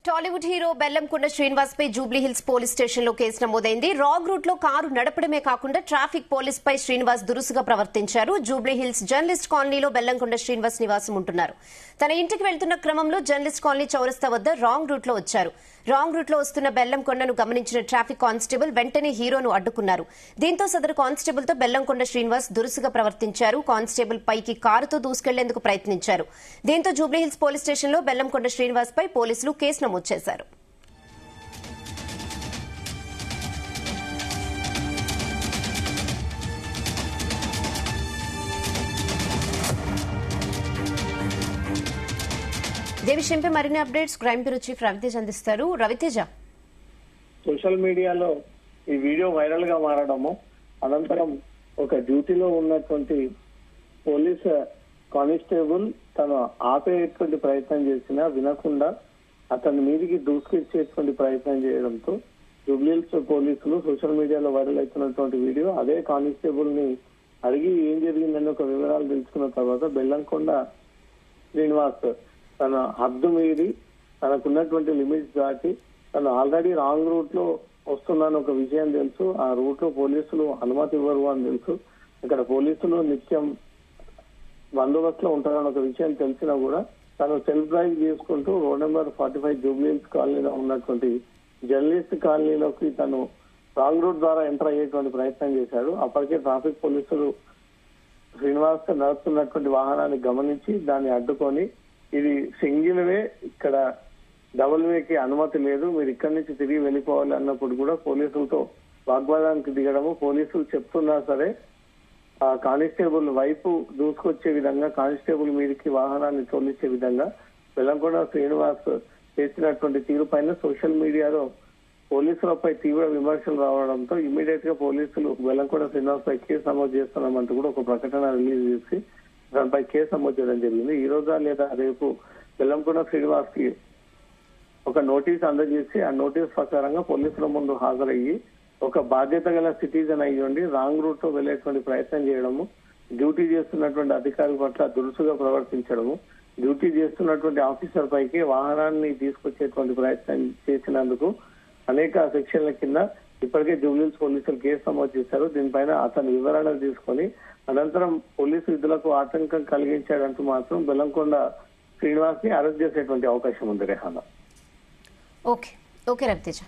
Tollywood hero Bellamkonda Srinivas పై Jubilee hills police station లో case నమోదైంది. Wrong route లో కారు నడపడమే కాకుండా ట్రాఫిక్ పోలీస్ పై శ్రీనివాస్ దురుసుగా ప్రవర్తించారు. జూబ్లీ హిల్స్ జర్నలిస్ట్ కాలనీలో బెల్లంకొండ శ్రీనివాస్ నివాసం ఉంటున్నారు. తన ఇంటికి వెళ్తున్న క్రమంలో జర్నలిస్ట్ కాలనీ చౌరస్తా వద్ద రాంగ్ రూట్ లో వచ్చారు. రాంగ్ రూట్ లో వస్తున్న బెల్లంకొండను గమనించిన ట్రాఫిక్ కానిస్టేబుల్ వెంటనే హీరోను అడ్డుకున్నారు. దీంతో సదరు కానిస్టేబుల్ తో బెల్లంకొండ శ్రీనివాస్ దురుసుగా ప్రవర్తించారు. కానిస్టేబుల్ పైకి కారుతో దూసుకెళ్లేందుకు ప్రయత్నించారు. దీంతో జూబ్లీ హిల్స్ పోలీస్ స్టేషన్ లో బెల్లంకొండ శ్రీనివాస్ పై పోలీసులు కేసు నమోదు చేశారు. ఇదే విషయంపై మరిన్ని updates crime bureau chief Raviteja అందిస్తారు. రవితేజ, సోషల్ మీడియాలో ఈ వీడియో వైరల్ గా మారడము, అనంతరం ఒక డ్యూటీలో ఉన్నటువంటి పోలీస్ కానిస్టేబుల్ తను ఆపేటువంటి ప్రయత్నం చేసినా వినకుండా అతని మీదికి దూసుకొచ్చేటువంటి ప్రయత్నం చేయడంతో జూబ్లీహిల్స్ పోలీసులు సోషల్ మీడియాలో వైరల్ అవుతున్నటువంటి వీడియో అదే కానిస్టేబుల్ ని అడిగి ఏం జరిగిందని ఒక వివరాలు తెలుసుకున్న తర్వాత బెల్లంకొండ శ్రీనివాస్ తన హద్దు మీరి తనకున్నటువంటి లిమిట్స్ దాటి తను ఆల్రెడీ రాంగ్ రూట్ లో వస్తున్నాను ఒక విషయం తెలుసు. ఆ రూట్ లో పోలీసులు అనుమతి ఇవ్వరు అని తెలుసు. ఇక్కడ పోలీసులు నిత్యం బందోబస్తులో ఉంటారని ఒక విషయం తెలిసినా కూడా తను సెల్ఫ్ డ్రైవ్ చేసుకుంటూ రోడ్ నెంబర్ 45 జూబ్లీహిల్స్ కాలనీలో ఉన్నటువంటి జర్నలిస్ట్ కాలనీలోకి తను రాంగ్ రూట్ ద్వారా ఎంటర్ అయ్యేటువంటి ప్రయత్నం చేశాడు. అప్పటికే ట్రాఫిక్ పోలీసులు శ్రీనివాస్ నడుస్తున్నటువంటి వాహనాన్ని గమనించి దాన్ని అడ్డుకొని ఇది సింగిల్ వే, ఇక్కడ డబుల్ వేకి అనుమతి లేదు, మీరు ఇక్కడి నుంచి తిరిగి వెళ్ళిపోవాలి అన్నప్పుడు కూడా పోలీసులతో వాగ్వాదానికి దిగడము, పోలీసులు చెప్తున్నా సరే ఆ కానిస్టేబుల్ వైపు దూసుకొచ్చే విధంగా కానిస్టేబుల్ మీదకి వాహనాన్ని తోలించే విధంగా బెల్లంకొండ శ్రీనివాస్ చేసినటువంటి తీరు పైన సోషల్ మీడియాలో పోలీసులపై తీవ్ర విమర్శలు రావడంతో ఇమీడియట్ గా పోలీసులు బెల్లంకొండ శ్రీనివాస్ పై కేసు నమోదు చేస్తున్నామంటూ కూడా ఒక ప్రకటన రిలీజ్ చేసి దానిపై కేసు నమోదు చేయడం జరిగింది. ఈ రోజా లేదా రేపు బెల్లంకొండ శ్రీనివాస్ కి ఒక నోటీస్ అందజేసి ఆ నోటీస్ ప్రకారంగా పోలీసుల ముందు హాజరయ్యి ఒక బాధ్యత గల సిటిజన్ అయ్యండి రాంగ్ రూట్ లో వెళ్లేటువంటి ప్రయత్నం చేయడము, డ్యూటీ చేస్తున్నటువంటి అధికారి పట్ల దురుసుగా ప్రవర్తించడము, డ్యూటీ చేస్తున్నటువంటి ఆఫీసర్ పైకి వాహనాన్ని తీసుకొచ్చేటువంటి ప్రయత్నం చేసినందుకు అనేక సెక్షన్ల కింద ఇప్పటికే జూబ్లీహిల్స్ పోలీసులు కేసు నమోదు చేశారు. దీనిపైన అతని వివరణలు తీసుకొని అనంతరం పోలీసు విధులకు ఆటంకం కలిగించాడంటూ మాత్రం బెల్లంకొండ శ్రీనివాస్ ని అరెస్ట్ చేసేటువంటి అవకాశం ఉంది. రేహానా. ఓకే రవితేజ.